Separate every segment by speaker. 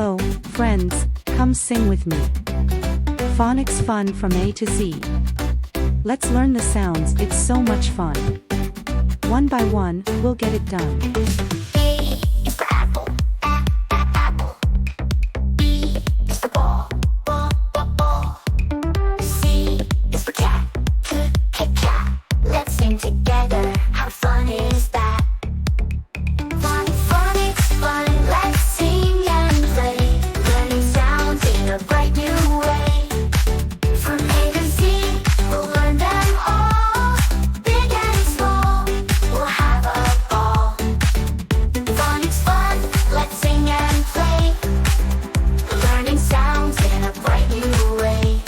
Speaker 1: Hello, friends, come sing with me. Phonics fun from A to Z. Let's learn the sounds, it's so much fun. One by one, we'll get it done.
Speaker 2: A is for apple, apple. B is for ball, ball. C is for cat, cat. Let's sing together, how fun is that? Phonics fun, let's sing and play, learning sounds in a bright new way. From A to Z, we'll learn them all, big and small, we'll have a ball. Phonics fun, let's sing and play, learning sounds in a bright new way.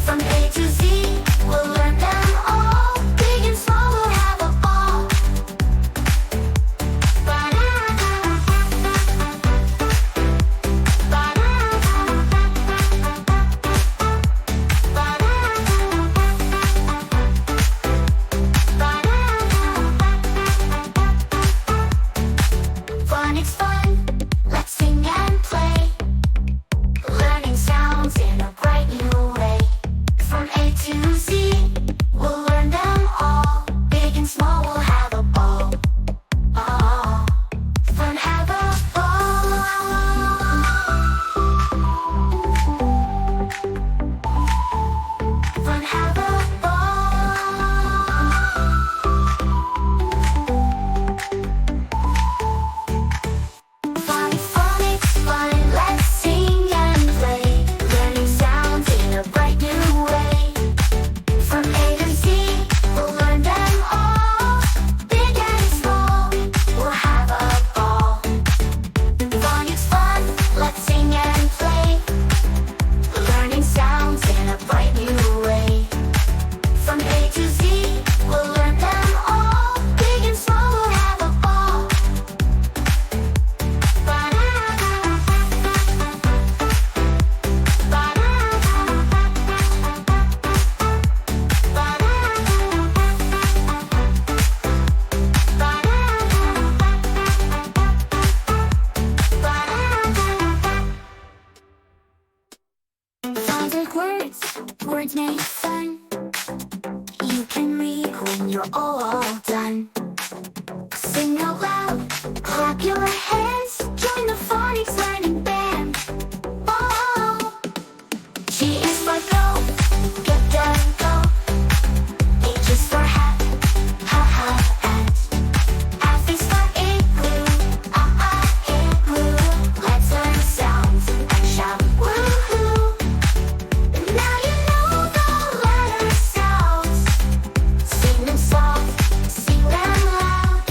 Speaker 2: From A to Z, we'll learn them all, big and small, we'll have a ball. Phonics fun, let's sing and play, learning sounds in a bright new way. From A to Z, we'll learn them all, big and small, we'll have a ball. Oh, fun, have a ball. Fun, have a ball. Phonics fun, let's sing and play, learning sounds in a bright new way. From A to Z, we'll learn them all, big and small, we'll have a ball. Phonics fun, let's sing and play, learning sounds in a bright new way. From A to Z, we'll learn them all, big and small, we'll have a ball. Sounds like words make fun. You can read when you're all done. Sing out loud, clap your hands, join the phonics learning band. Oh, G is for go, get down, go. H is for hat, and. F is for igloo, igloo. Let's learn sounds and shout woohoo. Now you know the letter sounds. Sing them soft, sing them loud.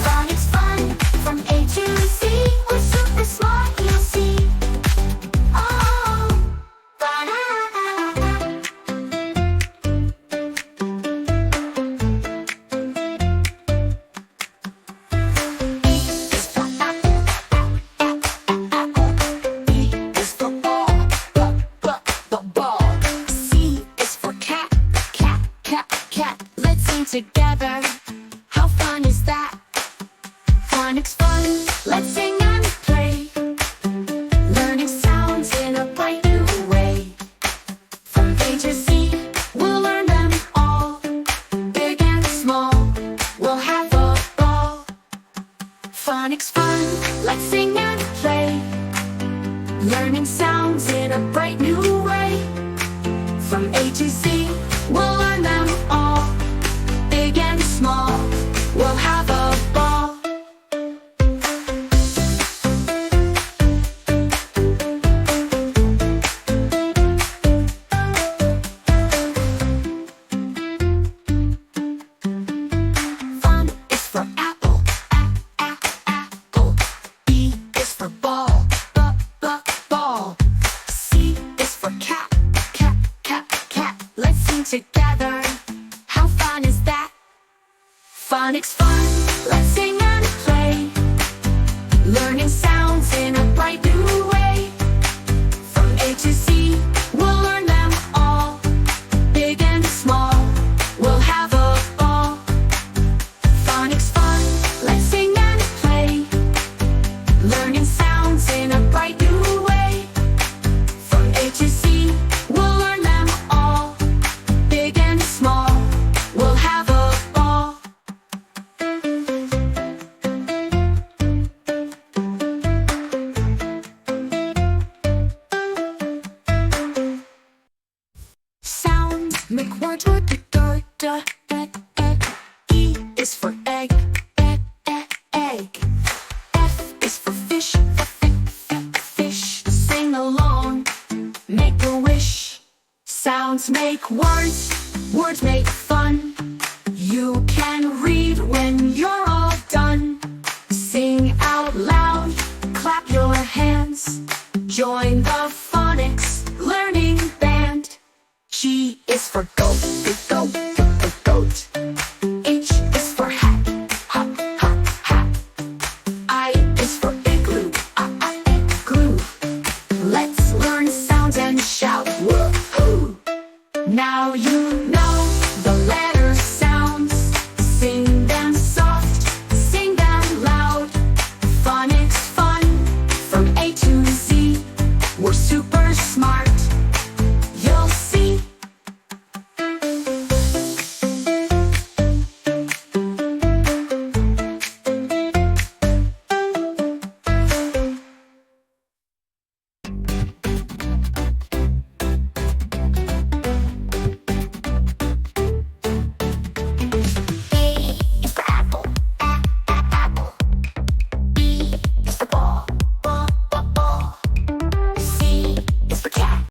Speaker 2: Phonics fun, from A to Z. We're super smart, you'll see. Oh, fun. A is for apple, B is for ball, C is for cat, cat. Let's sing together, how fun is that? Phonics fun, let's sing and play, learning sounds in a bright new way. From A to Z, we'll learn them all, big and small, we'll have a ball. Phonics fun, let's sing and play, learning sounds in a bright new way. From A to Z, we'll learn them all, big and small, we'll have a ball. Fun is for apple, apple. B is for ball, ball. C is for cat, cat. Let's sing together, how fun is that? Phonics fun, let's sing and play, learning sounds in a bright new way. From A to Z, we'll learn them all, big and small, we'll have a ball. Phonics fun, let's sing and play, learning sounds in a Sounds make words, words make fun. You can read when you're all done. Sing out loud, clap your hands, join the